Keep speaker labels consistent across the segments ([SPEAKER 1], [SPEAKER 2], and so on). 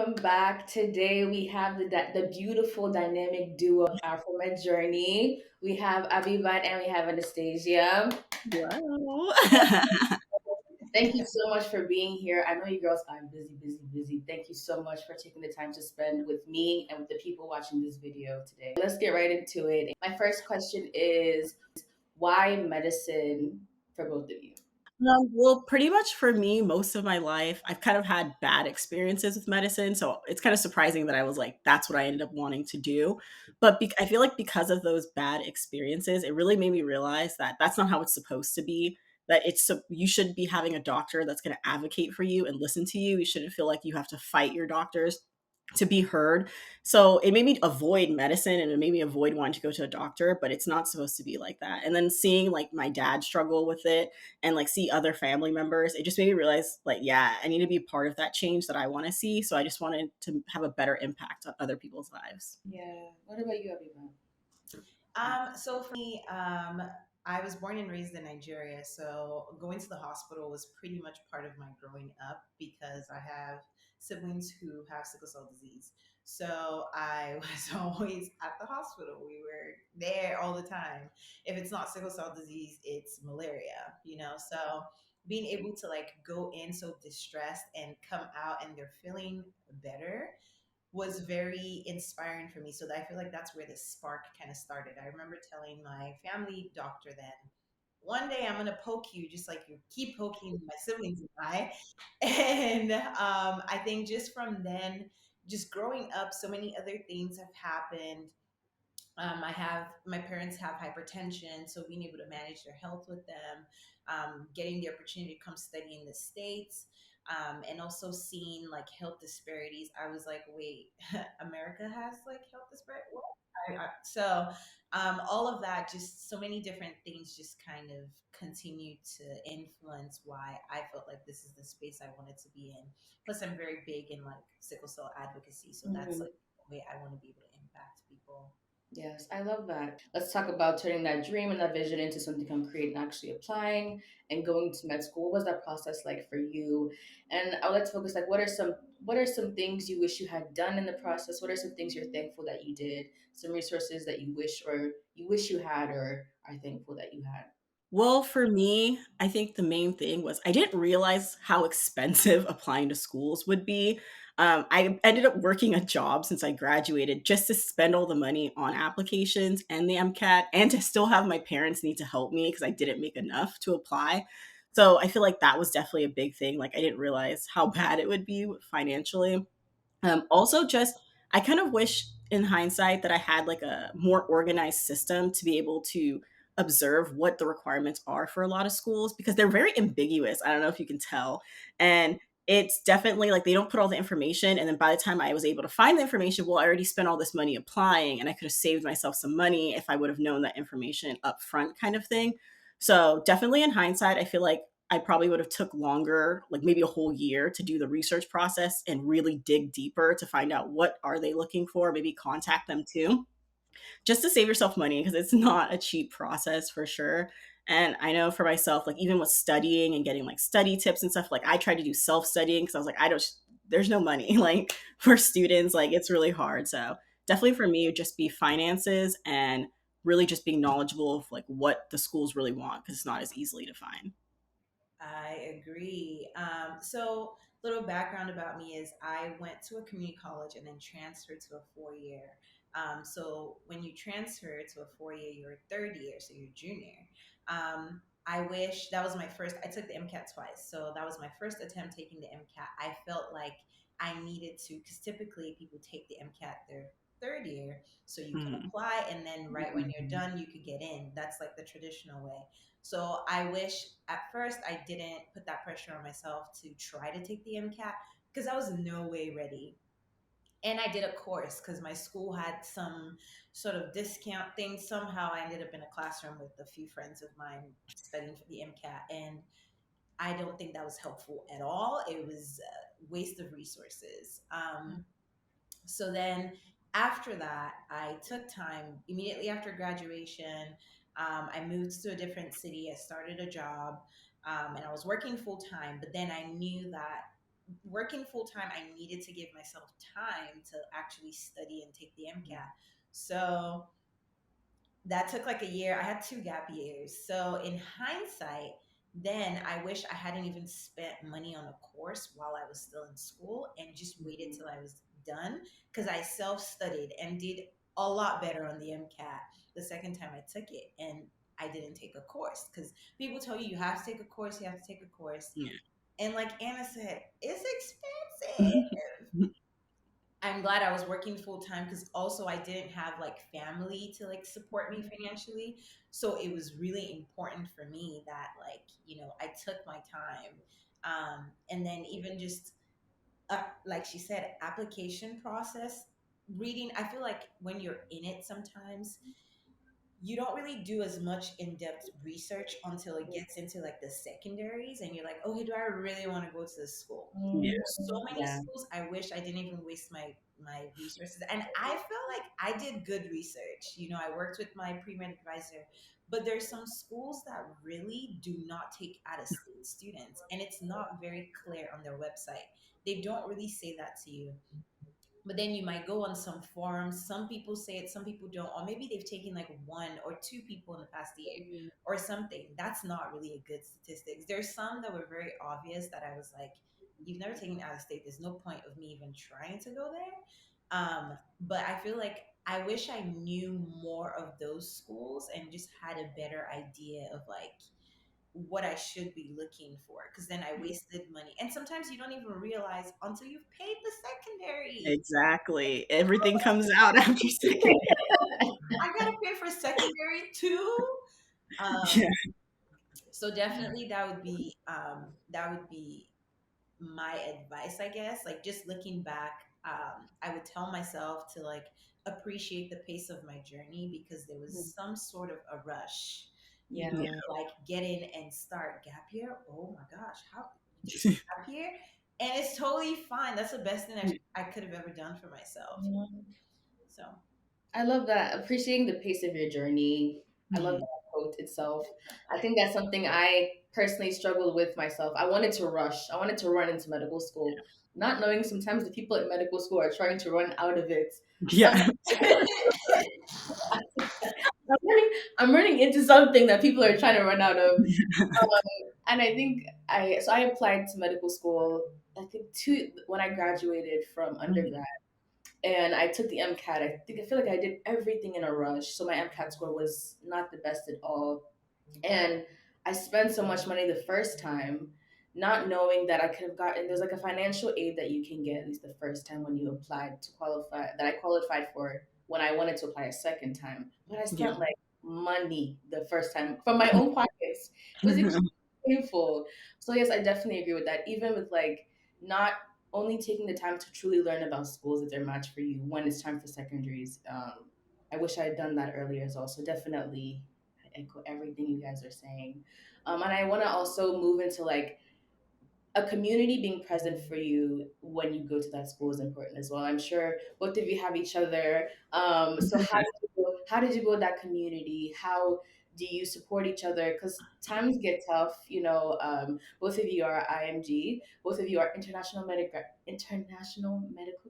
[SPEAKER 1] welcome back. Today we have the beautiful dynamic duo of Afro Med Journey. We have Abibat and we have Anastacia.
[SPEAKER 2] Wow.
[SPEAKER 1] Thank you so much for being here. I know you girls are busy, busy, busy. Thank you so much for taking the time to spend with me and with the people watching this video today. Let's get right into it. My first question is why medicine for both of you?
[SPEAKER 2] Well, pretty much for me, most of my life, I've kind of had bad experiences with medicine. So it's kind of surprising that I was like, that's what I ended up wanting to do. But I feel like because of those bad experiences, it really made me realize that that's not how it's supposed to be. That you should be having a doctor that's going to advocate for you and listen to you. You shouldn't feel like you have to fight your doctors to be heard. So it made me avoid medicine and it made me avoid wanting to go to a doctor, but it's not supposed to be like that. And then seeing like my dad struggle with it and like see other family members, it just made me realize like, yeah, I need to be part of that change that I want to see. So I just wanted to have a better impact on other people's lives.
[SPEAKER 1] Yeah. What about you, Abibat?
[SPEAKER 3] So for me, I was born and raised in Nigeria, so going to the hospital was pretty much part of my growing up because I have siblings who have sickle cell disease. So I was always at the hospital. We were there all the time. If it's not sickle cell disease, it's malaria, So being able to like go in so distressed and come out and they're feeling better was very inspiring for me. So I feel like that's where the spark kind of started. I remember telling my family doctor then, one day I'm gonna poke you just like you keep poking my siblings and I. And I think just from then, just growing up, so many other things have happened. I have my parents have hypertension, so being able to manage their health with them, getting the opportunity to come study in the States, and also seeing like health disparities. I was like, wait, America has like health disparity. What? All of that, just so many different things, just kind of continue to influence why I felt like this is the space I wanted to be in. Plus, I'm very big in like sickle cell advocacy, so that's
[SPEAKER 1] Mhm.
[SPEAKER 3] like the way I want to be able to impact people.
[SPEAKER 1] Yes, I love that. Let's talk about turning that dream and that vision into something concrete and actually applying and going to med school. What was that process like for you? And I would like to focus like what are some things you wish you had done in the process? What are some things you're thankful that you did? Some resources that you wish you had or are thankful that you had?
[SPEAKER 2] Well, for me, I think the main thing was I didn't realize how expensive applying to schools would be. I ended up working a job since I graduated just to spend all the money on applications and the MCAT and to still have my parents need to help me because I didn't make enough to apply. So I feel like that was definitely a big thing. Like I didn't realize how bad it would be financially. Also, just I kind of wish in hindsight that I had like a more organized system to be able to observe what the requirements are for a lot of schools because they're very ambiguous. I don't know if you can tell. And it's definitely like they don't put all the information. And then by the time I was able to find the information, well, I already spent all this money applying and I could have saved myself some money if I would have known that information up front, kind of thing. So definitely in hindsight, I feel like I probably would have took longer, like maybe a whole year to do the research process and really dig deeper to find out what are they looking for, maybe contact them too, just to save yourself money because it's not a cheap process for sure. And I know for myself, like even with studying and getting like study tips and stuff, like I tried to do self-studying because I was like, I don't there's no money like for students, like it's really hard. So definitely for me, it would just be finances and really just being knowledgeable of like what the schools really want because it's not as easily to find.
[SPEAKER 3] I agree. So, little background about me is I went to a community college and then transferred to a 4 year. So, when you transfer to a 4 year, you're third year, so you're junior. I wish that was my first. I took the MCAT twice, so that was my first attempt taking the MCAT. I felt like I needed to, because typically people take the MCAT their third year, so you can
[SPEAKER 2] Mhm.
[SPEAKER 3] apply, and then right when you're
[SPEAKER 1] Mhm.
[SPEAKER 3] done, you could get in. That's like the traditional way. So I wish at first I didn't put that pressure on myself to try to take the MCAT because I was no way ready. And I did a course because my school had some sort of discount thing. Somehow I ended up in a classroom with a few friends of mine studying for the MCAT. And I don't think that was helpful at all. It was a waste of resources. So then after that, I took time immediately after graduation. I moved to a different city. I started a job and I was working full time. But then I knew that working full time, I needed to give myself time to actually study and take the MCAT. So that took like a year. I had 2 gap years. So in hindsight, then I wish I hadn't even spent money on a course while I was still in school and just waited till I was done, because I self studied and did a lot better on the MCAT the second time I took it. And I didn't take a course because people tell you you have to take a course, you have to take a course.
[SPEAKER 2] Yeah.
[SPEAKER 3] And like Anna said, it's expensive. I'm glad I was working full time because also I didn't have like family to like support me financially. So it was really important for me that like, I took my time. And then even just like she said, application process, reading. I feel like when you're in it sometimes, you don't really do as much in-depth research until it gets into like the secondaries and you're like, okay, do I really want to go to this school?
[SPEAKER 2] Yeah.
[SPEAKER 3] So many
[SPEAKER 1] Yeah.
[SPEAKER 3] schools, I wish I didn't even waste my resources. And I felt like I did good research. I worked with my pre-med advisor, but there's some schools that really do not take out of state students, and it's not very clear on their website. They don't really say that to you, but then you might go on some forums. Some people say it, some people don't, or maybe they've taken like 1 or 2 people in the past year or something. That's not really a good statistics. There's some that were very obvious that I was like, you've never taken out of state, there's no point of me even trying to go there. But I feel like I wish I knew more of those schools and just had a better idea of like what I should be looking for, because then I wasted money. And sometimes you don't even realize until you've paid the secondary.
[SPEAKER 2] Exactly. Everything comes out after second.
[SPEAKER 3] I gotta pay for secondary too. Um,
[SPEAKER 2] Yeah.
[SPEAKER 3] so definitely that would be my advice, I guess. Like just looking back, I would tell myself to like appreciate the pace of my journey because there was some sort of a rush,
[SPEAKER 1] Yeah.
[SPEAKER 2] Yeah.
[SPEAKER 3] like get in and start gap year. Oh my gosh, how you take a gap year? And it's totally fine. That's the best thing I could have ever done for myself. So
[SPEAKER 1] I love that. Appreciating the pace of your journey. I love
[SPEAKER 2] Mhm.
[SPEAKER 1] that quote itself. I think that's something I personally struggled with myself. I wanted to rush. I wanted to run into medical school, not knowing sometimes the people at medical school are trying to run out of it. Sometimes
[SPEAKER 2] Yeah.
[SPEAKER 1] I'm running into something that people are trying to run out of. And I think I applied to medical school, I think two when I graduated from
[SPEAKER 2] Mhm.
[SPEAKER 1] undergrad, and I took the MCAT. I feel like I did everything in a rush, so my MCAT score was not the best at all. And I spent so much money the first time, not knowing that I could have gotten there's like a financial aid that you can get at least the first time when you applied to qualify that I qualified for when I wanted to apply a second time. But I
[SPEAKER 2] Yeah.
[SPEAKER 1] spent like money the first time from my own pockets. It was extremely painful. So yes, I definitely agree with that. Even with like not only taking the time to truly learn about schools that they're matched for you when it's time for secondaries. I wish I had done that earlier as well. So definitely echo everything you guys are saying. And I want to also move into like a community being present for you when you go to that school is important as well. I'm sure both of you have each other. So how did you go with that community? How do you support each other? Because times get tough. Both of you are IMG. Both of you are international medical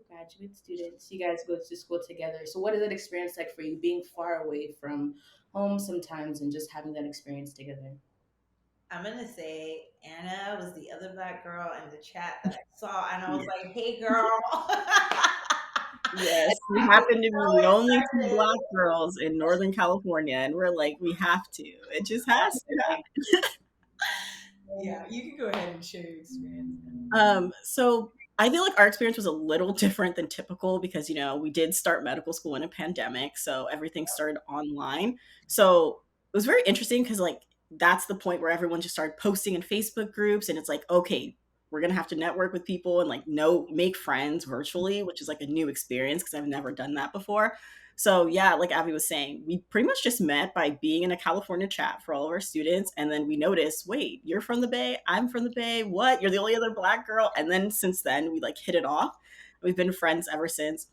[SPEAKER 1] graduate students. You guys go to school together. So what is that experience like for you being far away from home sometimes and just having that experience together?
[SPEAKER 3] I'm gonna say Anna was the other black girl in the chat that I saw, and I was
[SPEAKER 2] Yeah.
[SPEAKER 3] like, "Hey, girl."
[SPEAKER 2] Yes. We
[SPEAKER 3] I was
[SPEAKER 2] happen to be
[SPEAKER 3] so
[SPEAKER 2] the only two
[SPEAKER 3] excited.
[SPEAKER 2] black girls in Northern California, and we're like, we have to. It just has to happen.
[SPEAKER 3] Yeah, you can go ahead and share your experience.
[SPEAKER 2] So I feel like our experience was a little different than typical because, we did start medical school in a pandemic. So everything started online. So it was very interesting because, like, that's the point where everyone just started posting in Facebook groups. And it's like, okay, we're going to have to network with people and, like, make friends virtually, which is like a new experience because I've never done that before. So yeah, like Abby was saying, we pretty much just met by being in a California chat for all of our students, and then we noticed, wait, you're from the Bay, I'm from the Bay. What? You're the only other black girl. And then since then, we like hit it off. We've been friends ever since.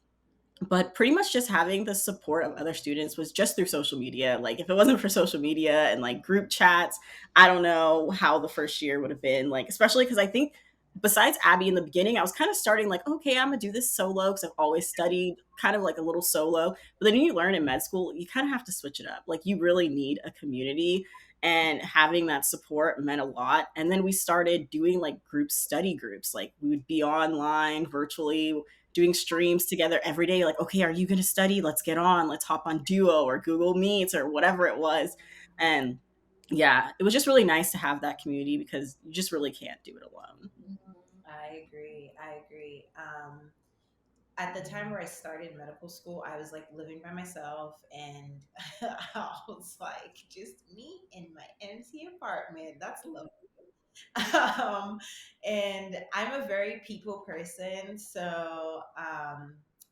[SPEAKER 2] But pretty much just having the support of other students was just through social media. Like if it wasn't for social media and like group chats, I don't know how the first year would have been. Like especially because I think besides Abby in the beginning, I was kind of starting like, okay, I'm gonna do this solo because I've always studied kind of like a little solo. But then you learn in med school, you kind of have to switch it up. Like you really need a community, and having that support meant a lot. And then we started doing like group study groups. Like we would be online virtually doing streams together every day. Like, okay, are you gonna study? Let's get on. Let's hop on Duo or Google Meets or whatever it was. And yeah, it was just really nice to have that community because you just really can't do it alone.
[SPEAKER 3] I agree. I agree. At the time where I started medical school, I was like living by myself, and I was like, just me in my empty apartment. That's lovely. um, and I'm a very people person. So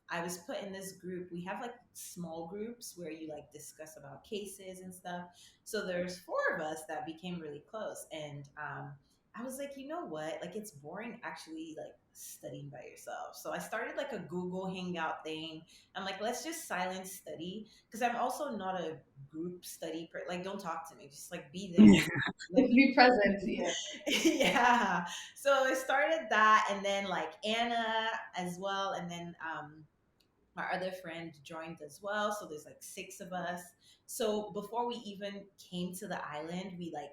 [SPEAKER 3] I was put in this group. We have like small groups where you like discuss about cases and stuff. So there's four of us that became really close. And I was like, you know what? Like it's boring actually like studying by yourself. So I started like a Google Hangout thing. I'm like, let's just silent study because I'm also not a group study like don't talk to me. Just like be there. Let me
[SPEAKER 1] Be present. Yeah.
[SPEAKER 3] yeah. So I started that and then like Anna as well. And then my other friend joined as well. So there's like six of us. So before we even came to the island, we like,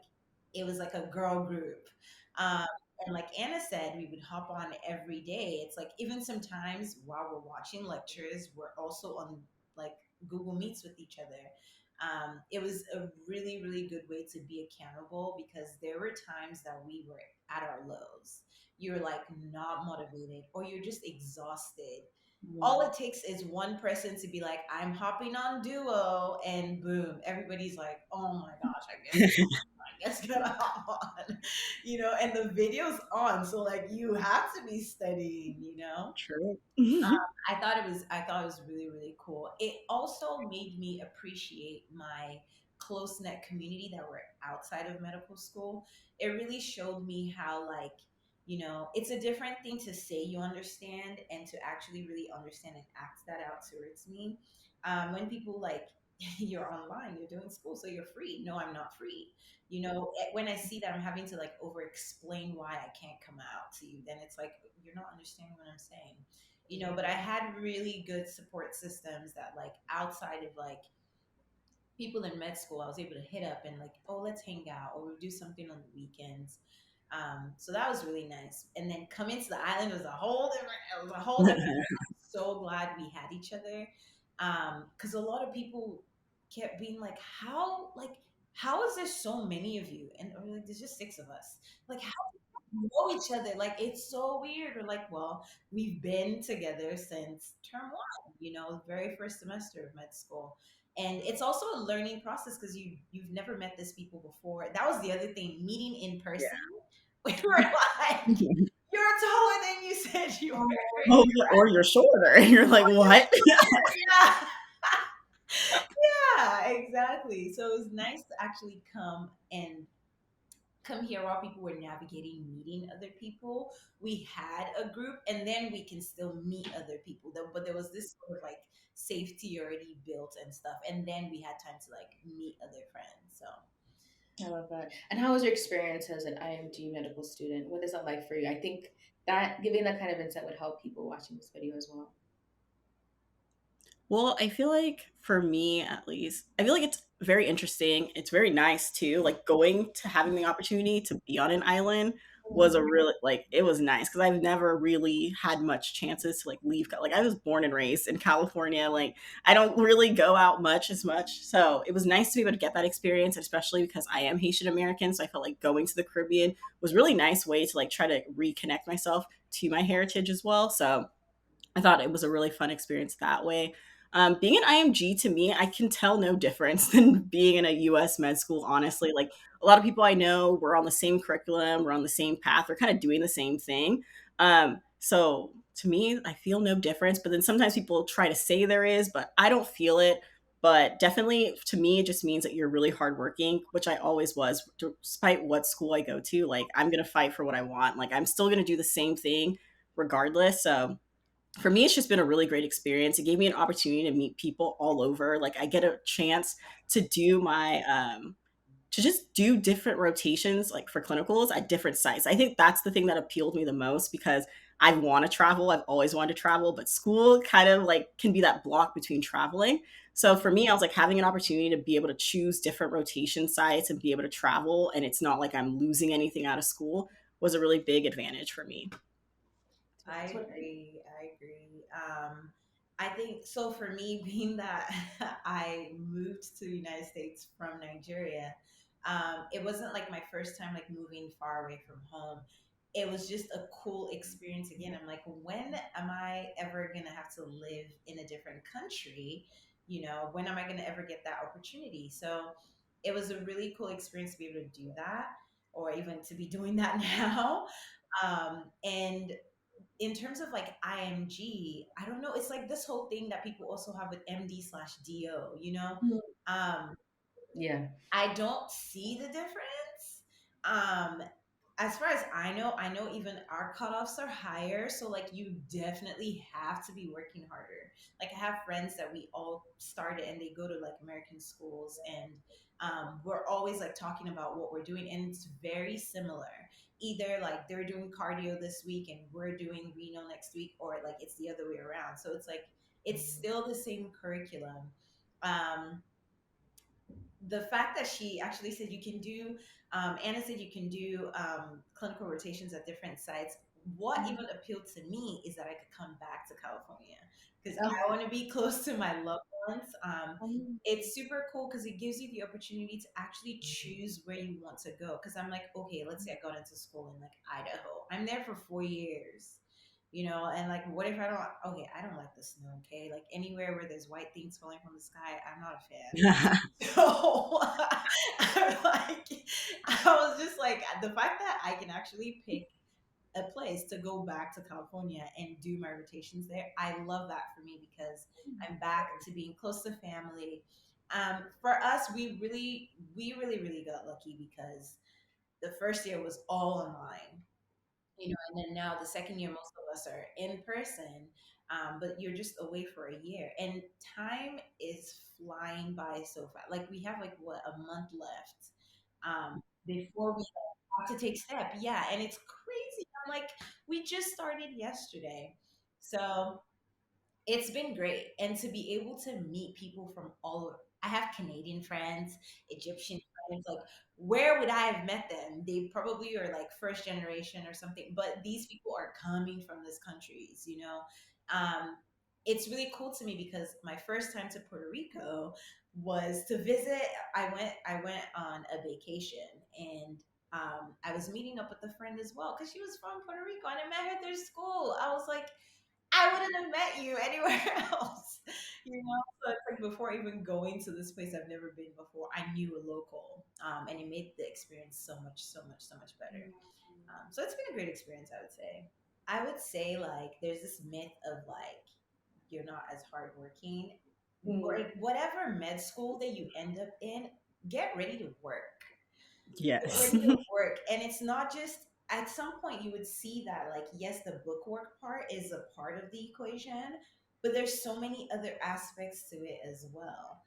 [SPEAKER 3] it was like a girl group. Um, and like Anna said, we would hop on every day. It's like even sometimes while we're watching lectures, we're also on like Google Meets with each other. It was a really, really good way to be accountable because there were times that we were at our lows. You're like not motivated or you're just exhausted. All
[SPEAKER 1] Yeah.
[SPEAKER 3] it takes is one person to be like, I'm hopping on Duo, and boom, everybody's like, oh my gosh, I guess gonna hop on, and the video's on, so like you have to be studying.
[SPEAKER 2] True.
[SPEAKER 3] I thought it was really, really cool. It also made me appreciate my close knit community that were outside of medical school. It really showed me how it's a different thing to say you understand and to actually really understand and act that out towards me. When people like you're online, you're doing school, so you're free. No, I'm not free. When I see that I'm having to like over explain why I can't come out to you, then it's like you're not understanding what I'm saying. But I had really good support systems that like outside of like people in med school, I was able to hit up and like, oh, let's hang out or we'll do something on the weekends. So that was really nice. And then coming to the island was a whole different. It was a whole different. I'm so glad we had each other, because a lot of people kept being how is there so many of you? And I'm like, there's just six of us. Like, how know each other. Like it's so weird. We're like, well, we've been together since term one, very first semester of med school. And it's also a learning process because you've never met these people before. That was the other thing, meeting in
[SPEAKER 2] Yeah.
[SPEAKER 3] person. We were like, you're taller than you said you were.
[SPEAKER 2] Oh, or you're shorter. And you're like, what?
[SPEAKER 3] Yeah. Yeah, exactly. So it was nice to actually come here while people were navigating meeting other people. We had a group and then we can still meet other people. But there was this sort of like safety already built and stuff. And then we had time to like meet other friends. So
[SPEAKER 1] I love that. And how was your experience as an IMG medical student? What is that like for you? I think that giving that kind of insight would help people watching this video as well.
[SPEAKER 2] Well, I feel like for me at least, I feel like it's very interesting. It's very nice too. Like going to having the opportunity to be on an island was a really like it was nice because I've never really had much chances to like leave. Like I was born and raised in California. Like I don't really go out much as much. So it was nice to be able to get that experience, especially because I am Haitian American. So I felt like going to the Caribbean was a really nice way to like try to reconnect myself to my heritage as well. So I thought it was a really fun experience that way. Being an IMG to me, I can tell no difference than being in a US med school, honestly. Like a lot of people I know, we're on the same curriculum, we're on the same path, we're kind of doing the same thing. So to me, I feel no difference. But then sometimes people try to say there is, but I don't feel it. But definitely to me, it just means that you're really hardworking, which I always was, despite what school I go to. Like I'm going to fight for what I want. Like I'm still going to do the same thing regardless. So for me, it's just been a really great experience. It gave me an opportunity to meet people all over. Like I get a chance to do my to just do different rotations like for clinicals at different sites. I think that's the thing that appealed me the most because I want to travel. I've always wanted to travel, but school kind of like can be that block between traveling. So for me, I was like having an opportunity to be able to choose different rotation sites and be able to travel, and it's not like I'm losing anything out of school, was a really big advantage for me.
[SPEAKER 3] I
[SPEAKER 1] That's what
[SPEAKER 3] agree. I agree. I think so. For me, being that I moved to the United States from Nigeria, it wasn't like my first time like moving far away from home. It was just a cool experience again. I'm like, when am I ever gonna have to live in a different country? When am I gonna ever get that opportunity? So it was a really cool experience to be able to do that, or even to be doing that now. And in terms of like IMG, I don't know. It's like this whole thing that people also have with MD/DO.
[SPEAKER 1] I
[SPEAKER 3] Um,
[SPEAKER 1] yeah.
[SPEAKER 3] I don't see the difference. Um, as far as I know even our cutoffs are higher. So like you definitely have to be working harder. Like I have friends that we all started and they go to like American schools, and we're always like talking about what we're doing, and it's very similar. Either like they're doing cardio this week and we're doing renal next week, or like it's the other way around. So it's like it's still the same curriculum. Um, the fact that she actually said you can do, Anna said you can do clinical rotations at different sites. What even appealed to me is that I could come back to California because I
[SPEAKER 1] Oh.
[SPEAKER 3] want to be close to my loved ones.
[SPEAKER 1] Um,
[SPEAKER 3] It's super cool because it gives you the opportunity to actually choose where you want to go. Because I'm like, okay, let's say I got into school in like Idaho. I'm there for 4 years. And like, what if I don't? Okay, I don't like the snow. Okay, like anywhere where there's white things falling from the sky, I'm not a fan. So I'm like, I was just like, the fact that I can actually pick a place to go back to California and do my rotations there, I love that for me because I'm back to being close to family. For us, we really got lucky because the first year was all online, and then now the second year, most of us are in person, but you're just away for a year, and time is flying by so fast. Like we have like what, a month left before we have to take step. Yeah, and it's crazy. I'm like, we just started yesterday, so it's been great. And to be able to meet people from all over, I have Canadian friends, Egyptian friends. Like, where would I have met them? They probably are like first generation or something, but these people are coming from these countries. Um, it's really cool to me because my first time to Puerto Rico was to visit. I went on a vacation, and I was meeting up with a friend as well because she was from Puerto Rico, and I met her through school. I was like, I wouldn't have met you anywhere else. So it's like before even going to this place I've never been before, I knew a local, and it made the experience so much, so much, so much better. So it's been a great experience, I would say. I would say like there's this myth of like you're not as hardworking.
[SPEAKER 1] mm,
[SPEAKER 3] Whatever med school that you end up in, get ready to work. Get
[SPEAKER 2] Yes.
[SPEAKER 3] ready to work. And it's not just, at some point you would see that like, yes, the bookwork part is a part of the equation, but there's so many other aspects to it as well.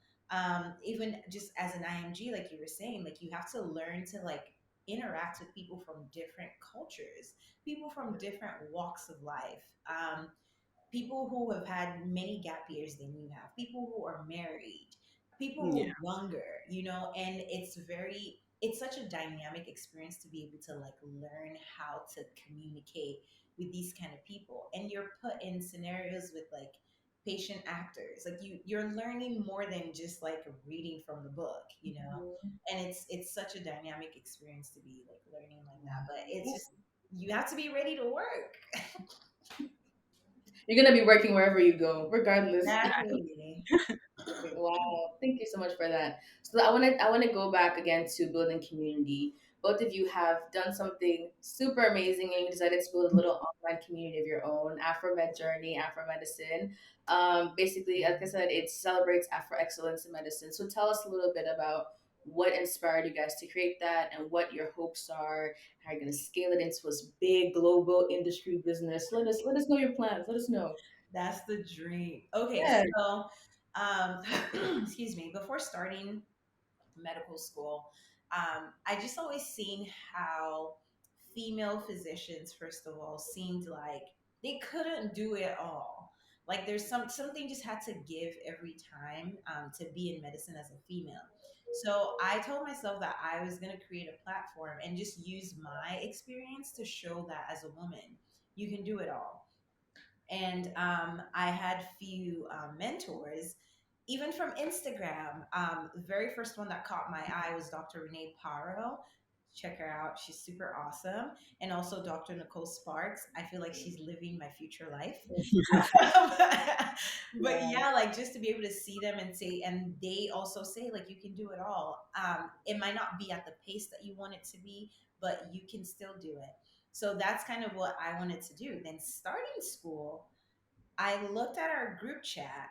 [SPEAKER 3] Even just as an IMG, like you were saying, like you have to learn to like interact with people from different cultures, people from different walks of life. People who have had many gap years than you have, people who are married, people who
[SPEAKER 2] Yeah.
[SPEAKER 3] are younger, and it's such a dynamic experience to be able to like learn how to communicate with these kind of people. And you're put in scenarios with like patient actors. Like you're learning more than just like reading from the book. And it's such a dynamic experience to be like learning like that. But it's just you have to be ready to work.
[SPEAKER 1] you're gonna be working wherever you go, regardless.
[SPEAKER 3] Exactly.
[SPEAKER 1] Wow, thank you so much for that. So I want to go back again to building community. Both of you have done something super amazing, and you decided to build a little online community of your own, Afro Med Journey, Afro Medicine. Basically, like I said, it celebrates Afro excellence in medicine. So tell us a little bit about what inspired you guys to create that, and what your hopes are. How you're gonna scale it into this big global industry business. Let us know your plans. Let us know.
[SPEAKER 3] That's the dream. Okay,
[SPEAKER 1] Yeah.
[SPEAKER 3] so excuse me, before starting medical school, I just always seen how female physicians, first of all, seemed like they couldn't do it all. Like there's something just had to give every time to be in medicine as a female. So I told myself that I was going to create a platform and just use my experience to show that as a woman, you can do it all. And I had few mentors, even from Instagram. The very first one that caught my eye was Dr. Renee Paro. Check her out; she's super awesome. And also Dr. Nicole Sparks. I feel like she's living my future life. But
[SPEAKER 1] Yeah.
[SPEAKER 3] yeah, like just to be able to see them and say, and they also say like you can do it all. It might not be at the pace that you want it to be, but you can still do it. So that's kind of what I wanted to do. Then starting school, I looked at our group chat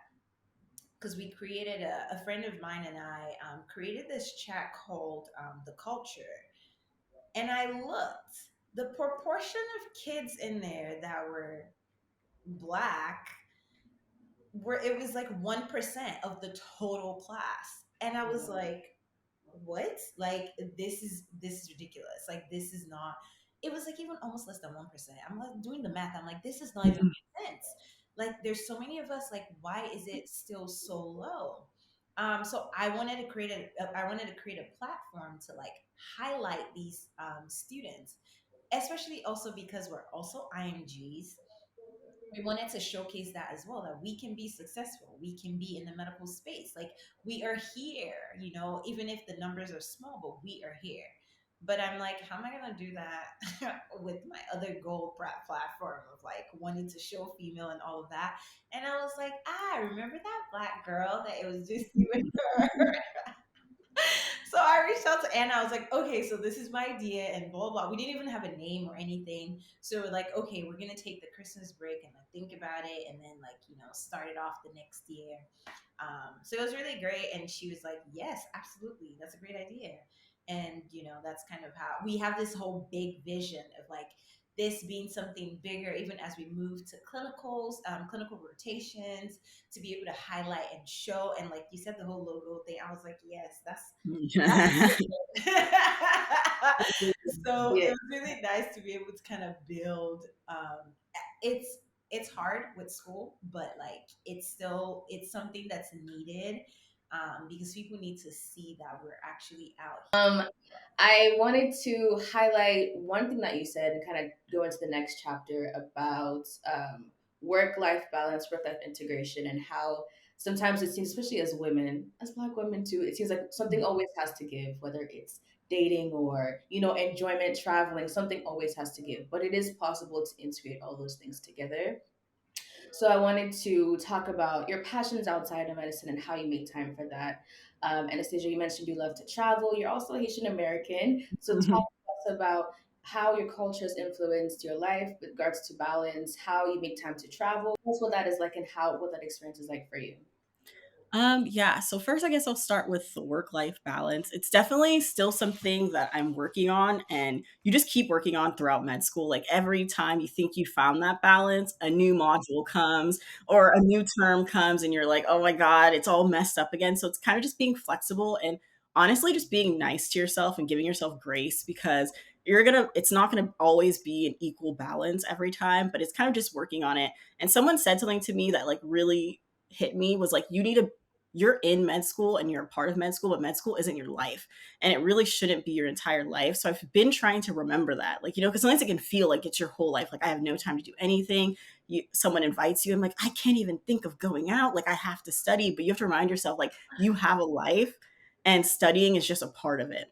[SPEAKER 3] because we created a friend of mine and I created this chat called the culture. And I looked, the proportion of kids in there that were black were, it was like 1% of the total class. And I was like, what? Like this is ridiculous. Like this is not. It was like even almost less than 1%. I'm like doing the math. I'm like, this is not even making sense. Like there's so many of us. Like why is it still so low? So I wanted to create I wanted to create a platform to like highlight these students, especially also because we're also IMGs. We wanted to showcase that as well, that we can be successful, we can be in the medical space, like we are here, even if the numbers are small, but we are here. But I'm like, how am I going to do that with my other goal platform of like wanting to show female and all of that? And I was like, remember that black girl that it was just you and her? So I reached out to Anna. I was like, okay, so this is my idea and blah, blah. We didn't even have a name or anything. So we're like, okay, we're going to take the Christmas break and like think about it and then like, start it off the next year. So it was really great. And she was like, yes, absolutely. That's a great idea. And, that's kind of how we have this whole big vision of like this being something bigger, even as we move to clinicals, clinical rotations, to be able to highlight and show. And like you said, the whole logo thing, I was like, yes, that's so it
[SPEAKER 1] Yeah.
[SPEAKER 3] was really nice to be able to kind of build. It's it's hard with school, but like it's something that's needed because people need to see that we're actually out here.
[SPEAKER 1] Um, I wanted to highlight one thing that you said and kind of go into the next chapter about work life balance, work life integration, and how sometimes it seems, especially as women, as Black women too, it seems like something always has to give, whether it's dating or, enjoyment, traveling, something always has to give. But it is possible to integrate all those things together. So I wanted to talk about your passions outside of medicine and how you make time for that. Anastasia, you mentioned you love to travel. You're also Haitian American. So talk to us about how your culture has influenced your life with regards to balance, how you make time to travel. That's what that is like and how what that experience is like for you.
[SPEAKER 2] Yeah. So first, I guess I'll start with the work-life balance. It's definitely still something that I'm working on, and you just keep working on throughout med school. Like every time you think you found that balance, a new module comes or a new term comes, and you're like, oh my God, it's all messed up again. So it's kind of just being flexible and honestly just being nice to yourself and giving yourself grace because it's not gonna always be an equal balance every time, but it's kind of just working on it. And someone said something to me that like really hit me was like, you're in med school and you're a part of med school, but med school isn't your life. And it really shouldn't be your entire life. So I've been trying to remember that, like, because sometimes it can feel like it's your whole life. Like I have no time to do anything. Someone invites you. I'm like, I can't even think of going out. Like I have to study, but you have to remind yourself, like, you have a life and studying is just a part of it.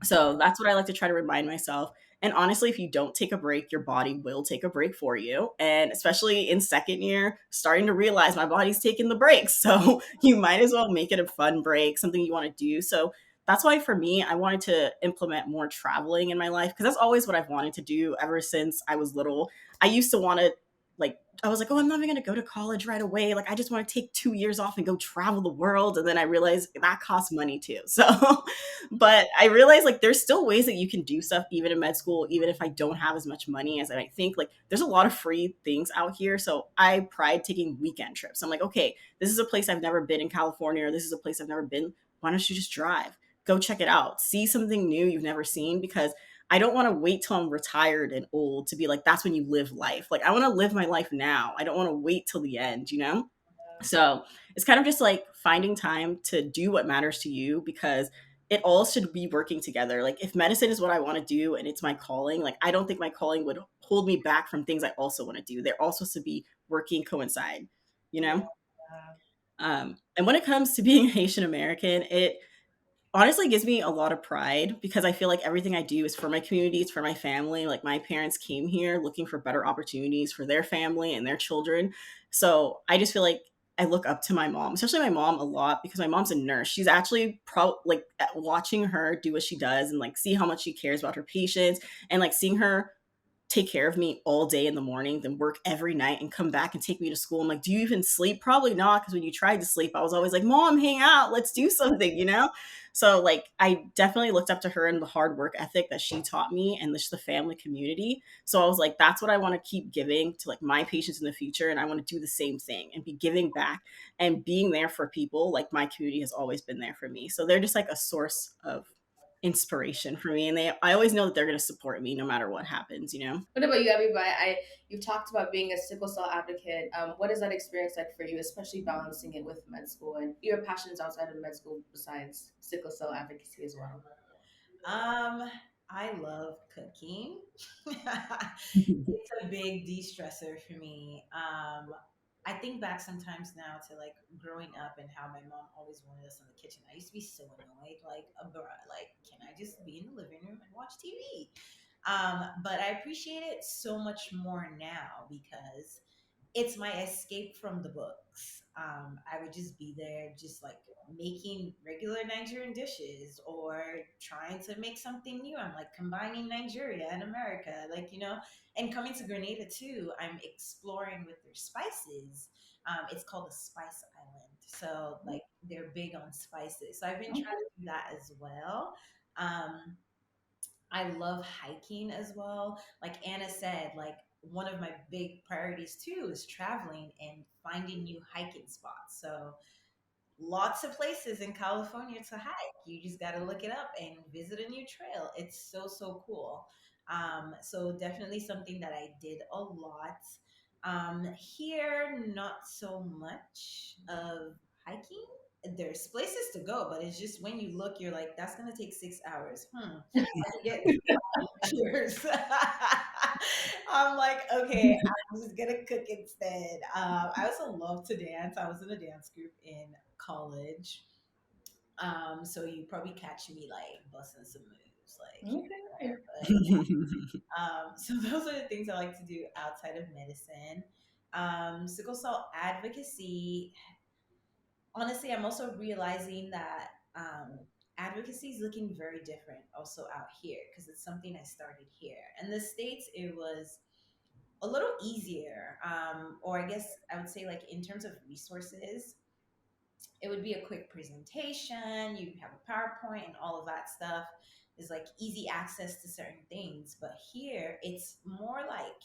[SPEAKER 2] So that's what I like to try to remind myself. And honestly, if you don't take a break, your body will take a break for you. And especially in second year, starting to realize my body's taking the breaks. So you might as well make it a fun break, something you want to do. So that's why for me, I wanted to implement more traveling in my life because that's always what I've wanted to do ever since I was little. I used to want to, like, I was like, oh, I'm not even going to go to college right away. Like, I just want to take 2 years off and go travel the world. And then I realized that costs money too. So but I realized like there's still ways that you can do stuff even in med school, even if I don't have as much money as I might think. Like there's a lot of free things out here. So I pride taking weekend trips. I'm like, okay, this is a place I've never been in California, or this is a place I've never been. Why don't you just drive? go check it out. See something new you've never seen, because I don't want to wait till I'm retired and old to be like, that's when you live life. Like, I want to live my life now. I don't want to wait till the end, you know? So it's kind of just like finding time to do what matters to you, because it all should be working together. Like, if medicine is what I want to do and it's my calling, like, I don't think my calling would hold me back from things I also want to do. They're all supposed to be working coincide, you
[SPEAKER 3] Yeah.
[SPEAKER 2] know? And when it comes to being Haitian American, it honestly gives me a lot of pride, because I feel like everything I do is for my community, it's for my family. Like, my parents came here looking for better opportunities for their family and their children. So I just feel like I look up to my mom, especially my mom, a lot, because my mom's a nurse. She's actually like watching her do what she does and like see how much she cares about her patients, and like seeing her take care of me all day in the morning, then work every night and come back and take me to school. I'm like, do you even sleep? Probably not. Because when you tried to sleep, I was always like, Mom, hang out. Let's do something, you know? So, like, I definitely looked up to her and the hard work ethic that she taught me, and just the family community. So I was like, that's what I want to keep giving to like my patients in the future. And I want to do the same thing and be giving back and being there for people. Like, my community has always been there for me. So they're just like a source of inspiration for me, and I always know that they're going to support me no matter what happens, you know.
[SPEAKER 1] What about you, Abibat? You've talked about being a sickle cell advocate. What is that experience like for you, especially balancing it with med school and your passions outside of med school besides sickle cell advocacy as well?
[SPEAKER 3] Um, I love cooking. It's a big de-stressor for me. I think back sometimes now to like growing up and how my mom always wanted us in the kitchen. I used to be so annoyed, like, bruh, like, can I just be in the living room and watch TV? But I appreciate it so much more now because it's my escape from the books. I would just be there, just like making regular Nigerian dishes or trying to make something new. I'm like combining Nigeria and America, like, and coming to Grenada too, I'm exploring with their spices. It's called a spice island. So, like, they're big on spices. So, I've been trying to do that as well. Um, I love hiking as well. Like Anna said, like one of my big priorities too is traveling and finding new hiking spots. So lots of places in California to hike. You just got to look it up and visit a new trail. It's so, so cool. So definitely something that I did a lot. Here, not so much of hiking. There's places to go, but it's just when you look, you're like, that's going to take 6 hours. I can get cheers. I'm like, okay, I'm just gonna cook instead. I also love to dance. I was in a dance group in college. So you probably catch me like busting some moves like here and
[SPEAKER 1] Okay.
[SPEAKER 3] there. But so those are the things I like to do outside of medicine. Sickle cell advocacy. Honestly, I'm also realizing that advocacy is looking very different also out here because it's something I started here. In the States, it was a little easier, or I guess I would say, like, in terms of resources, it would be a quick presentation. You have a PowerPoint and all of that stuff is like easy access to certain things. But here, it's more like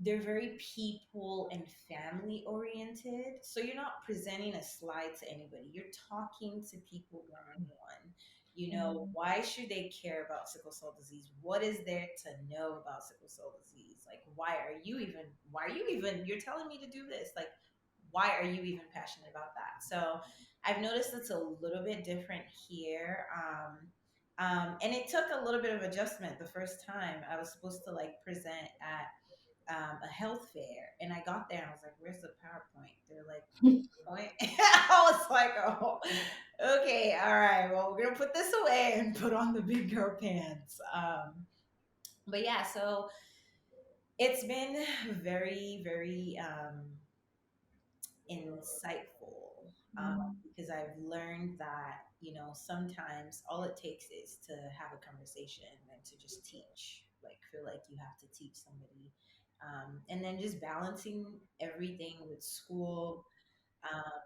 [SPEAKER 3] they're very people and family oriented. So you're not presenting a slide to anybody. You're talking to people one on one. Why should they care about sickle cell disease? What is there to know about sickle cell disease? Like, why are you even, you're telling me to do this? Like, why are you even passionate about that? So I've noticed it's a little bit different here. And it took a little bit of adjustment the first time. I was supposed to like present at a health fair, and I got there and I was like, "Where's the PowerPoint?" They're like, "Point." I was like, "Oh, okay, all right. Well, we're gonna put this away and put on the big girl pants." But yeah, so it's been very, very insightful, because I've learned that sometimes all it takes is to have a conversation and to just teach. Like, feel like you have to teach somebody, and then just balancing everything with school. Um,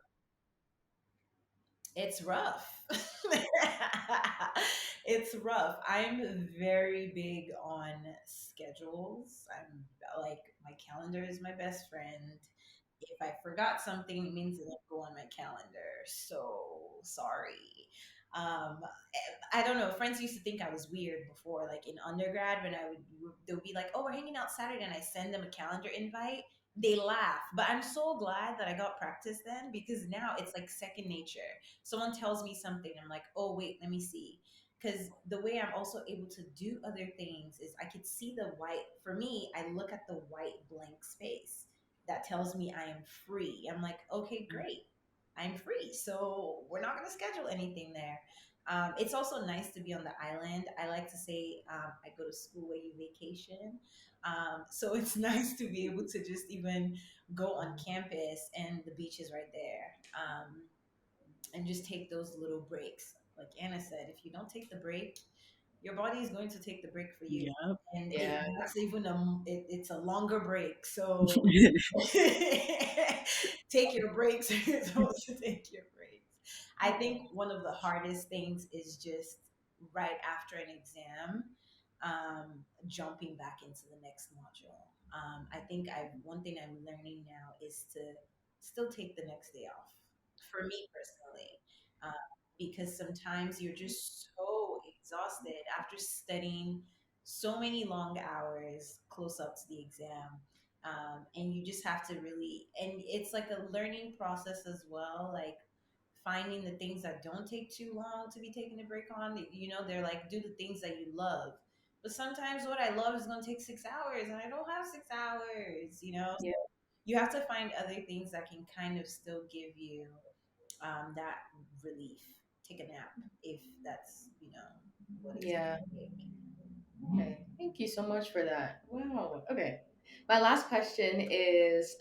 [SPEAKER 3] it's rough. It's rough. I'm very big on schedules. I'm like, my calendar is my best friend. If I forgot something, it means it'll go on my calendar. So sorry. Um, I don't know. Friends used to think I was weird before, like in undergrad, when they'll be like, "Oh, we're hanging out Saturday," and I send them a calendar invite. They laugh, but I'm so glad that I got practice then, because now it's like second nature. Someone tells me something, I'm like, "Oh, wait, let me see." Because the way I'm also able to do other things is I could see the white. For me, I look at the white blank space that tells me I am free. I'm like, okay, great. I'm free. So we're not going to schedule anything there. It's also nice to be on the island. I like to say I go to school where you vacation. So it's nice to be able to just even go on campus and the beach is right there, and just take those little breaks. Like Anna said, if you don't take the break, your body is going to take the break for you.
[SPEAKER 2] Yep.
[SPEAKER 3] And
[SPEAKER 1] Yeah.
[SPEAKER 3] that's even it's a longer break. So take your breaks. You're supposed to take your breaks. I think one of the hardest things is just right after an exam, jumping back into the next module. I think one thing I'm learning now is to still take the next day off. For me personally, uh, because sometimes you're just so exhausted after studying so many long hours close up to the exam. And you just have to really, and it's like a learning process as well, like finding the things that don't take too long to be taking a break on. They're like, do the things that you love. But sometimes what I love is going to take 6 hours and I don't have 6 hours.
[SPEAKER 1] Yeah.
[SPEAKER 3] You have to find other things that can kind of still give you that relief. Take a nap if that's what it's
[SPEAKER 1] Yeah.
[SPEAKER 3] going to take.
[SPEAKER 1] Okay. Thank you so much for that. Wow. Okay. My last question is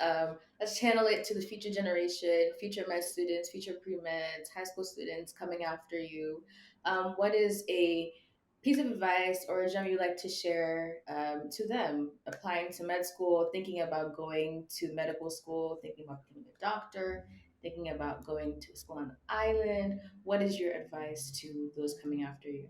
[SPEAKER 1] let's channel it to the future generation, future med students, future pre meds, high school students coming after you. What is a piece of advice or a gem you'd like to share to them applying to med school, thinking about going to medical school, thinking about becoming a doctor, thinking about going to school on the island? What is your advice to those coming after you?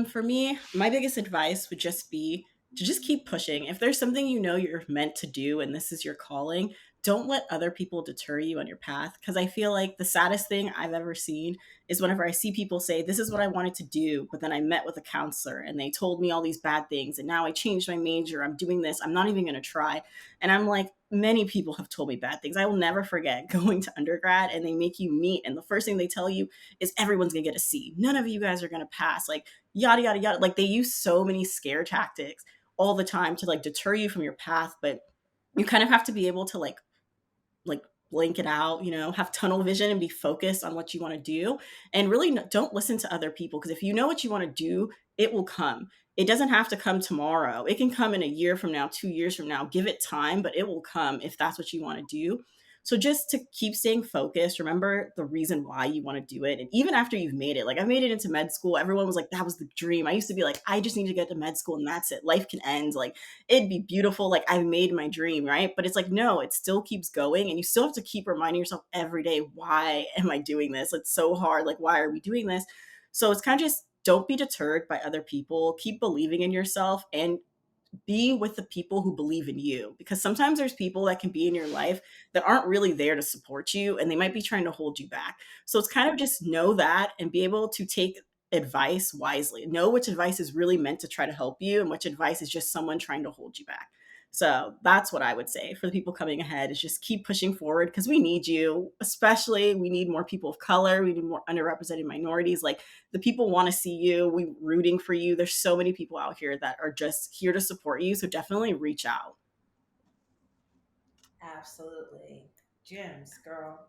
[SPEAKER 2] For me, my biggest advice would just be to just keep pushing. If there's something you know you're meant to do and this is your calling, don't let other people deter you on your path. Because I feel like the saddest thing I've ever seen is whenever I see people say, "This is what I wanted to do," but then I met with a counselor and they told me all these bad things. And now I changed my major. I'm doing this. I'm not even going to try. And I'm like, many people have told me bad things. I will never forget going to undergrad and they make you meet. And the first thing they tell you is everyone's going to get a C. None of you guys are going to pass. Like, yada yada yada. Like they use so many scare tactics all the time to like deter you from your path, but you kind of have to be able to like blank it out, have tunnel vision and be focused on what you want to do, and really don't listen to other people, because if you know what you want to do, it will come. It doesn't have to come tomorrow. It can come in a year from now, 2 years from now. Give it time, but it will come if that's what you want to do. So just to keep staying focused, remember the reason why you want to do it. And even after you've made it, like I made it into med school, everyone was like, that was the dream. I used to be like, I just need to get to med school and that's it. Life can end. Like it'd be beautiful. Like I've made my dream, right? But it's like, no, it still keeps going. And you still have to keep reminding yourself every day, why am I doing this? It's so hard. Like, why are we doing this? So it's kind of just don't be deterred by other people. Keep believing in yourself and be with the people who believe in you, because sometimes there's people that can be in your life that aren't really there to support you and they might be trying to hold you back. So it's kind of just know that and be able to take advice wisely. Know which advice is really meant to try to help you and which advice is just someone trying to hold you back. So that's what I would say for the people coming ahead, is just keep pushing forward, because we need you. Especially we need more people of color, we need more underrepresented minorities. Like the people want to see you, we rooting for you. There's so many people out here that are just here to support you, so definitely reach out.
[SPEAKER 3] Absolutely. Gems, girl.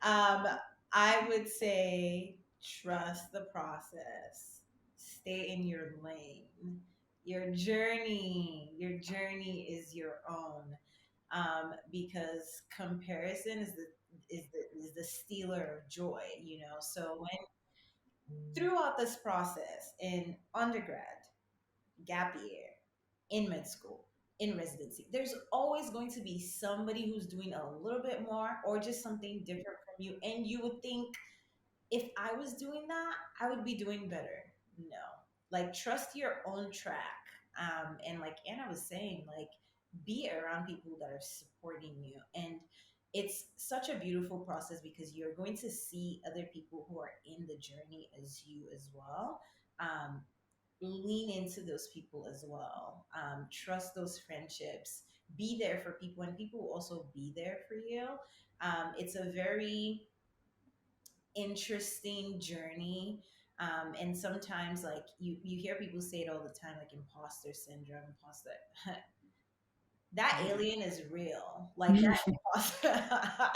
[SPEAKER 3] um, I would say trust the process. Stay in your lane. Your journey is your own. Because comparison is the stealer of joy. So when throughout this process in undergrad, gap year, in med school, in residency, there's always going to be somebody who's doing a little bit more or just something different from you. And you would think, if I was doing that, I would be doing better. No. Like, trust your own track. And like Anna was saying, like, be around people that are supporting you. And it's such a beautiful process because you're going to see other people who are in the journey as you as well. Um, Lean into those people as well. Trust those friendships. Be there for people, and people will also be there for you. It's a very interesting journey. And sometimes, like you hear people say it all the time, like imposter syndrome, imposter. That alien is real. Like that,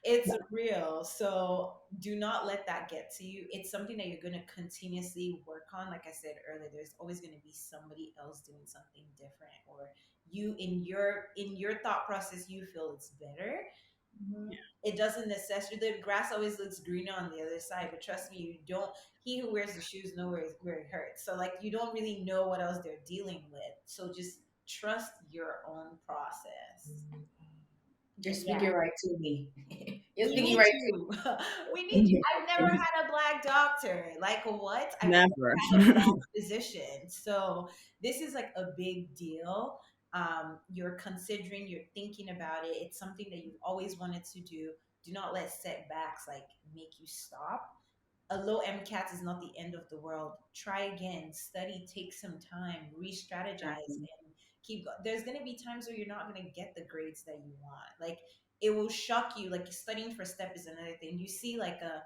[SPEAKER 3] it's real. So do not let that get to you. It's something that you're going to continuously work on. Like I said earlier, there's always going to be somebody else doing something different, or you in your thought process, you feel it's better.
[SPEAKER 1] Mhm.
[SPEAKER 3] It doesn't necessarily, the grass always looks greener on the other side, but trust me, you don't, he who wears the shoes knows where it hurts. So like you don't really know what else they're dealing with. So just trust your own process.
[SPEAKER 1] You're
[SPEAKER 3] And yeah,
[SPEAKER 1] speaking right to me. You're
[SPEAKER 3] we
[SPEAKER 1] speaking
[SPEAKER 3] need
[SPEAKER 1] right
[SPEAKER 3] you. We need you.
[SPEAKER 1] to
[SPEAKER 3] I've never had a black doctor. Like what? I've never
[SPEAKER 2] Never.
[SPEAKER 3] had a black physician. So this is like a big deal. You're considering, you're thinking about it. It's something that you've always wanted to do. Do not let setbacks like make you stop. A low MCAT is not the end of the world. Try again, study, take some time, re-strategize,
[SPEAKER 1] me.
[SPEAKER 3] and keep going. There's gonna be times where you're not gonna get the grades that you want. Like it will shock you. Like studying for step is another thing. You see like a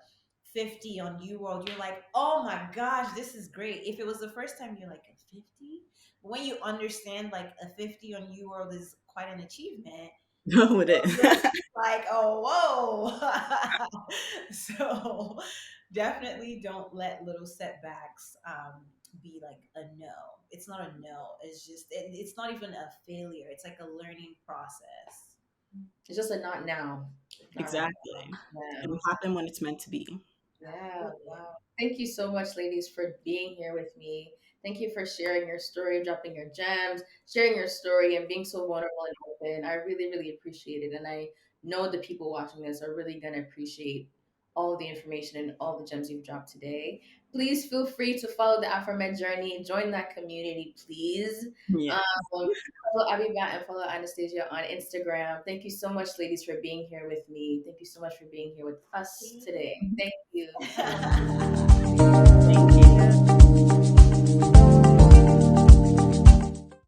[SPEAKER 3] 50 on U World, you're like, oh my gosh, this is great. If it was the first time, you're like a 50. But when you understand like a 50 on U World is quite an achievement,
[SPEAKER 2] No, it is.
[SPEAKER 3] you're like, oh, whoa. So definitely don't let little setbacks be like a no. It's not a no. It's just, it's not even a failure. It's like a learning process.
[SPEAKER 1] It's just a not now. Not right
[SPEAKER 2] Exactly.
[SPEAKER 1] now. Yeah.
[SPEAKER 2] It'll happen when it's meant to be.
[SPEAKER 1] Yeah,
[SPEAKER 3] Absolutely.
[SPEAKER 1] wow. Thank you so much, ladies, for being here with me. Thank you for sharing your story, dropping your gems, sharing your story, and being so vulnerable and open. I really, really appreciate it. And I know the people watching this are really going to appreciate all the information and all the gems you've dropped today. Please feel free to follow the AfroMed journey, join that community, please.
[SPEAKER 2] Yeah.
[SPEAKER 1] Follow Abibat and follow Anastacia on Instagram. Thank you so much, ladies, for being here with me. Thank you so much for being here with us today. Thank you so much.
[SPEAKER 2] Thank you.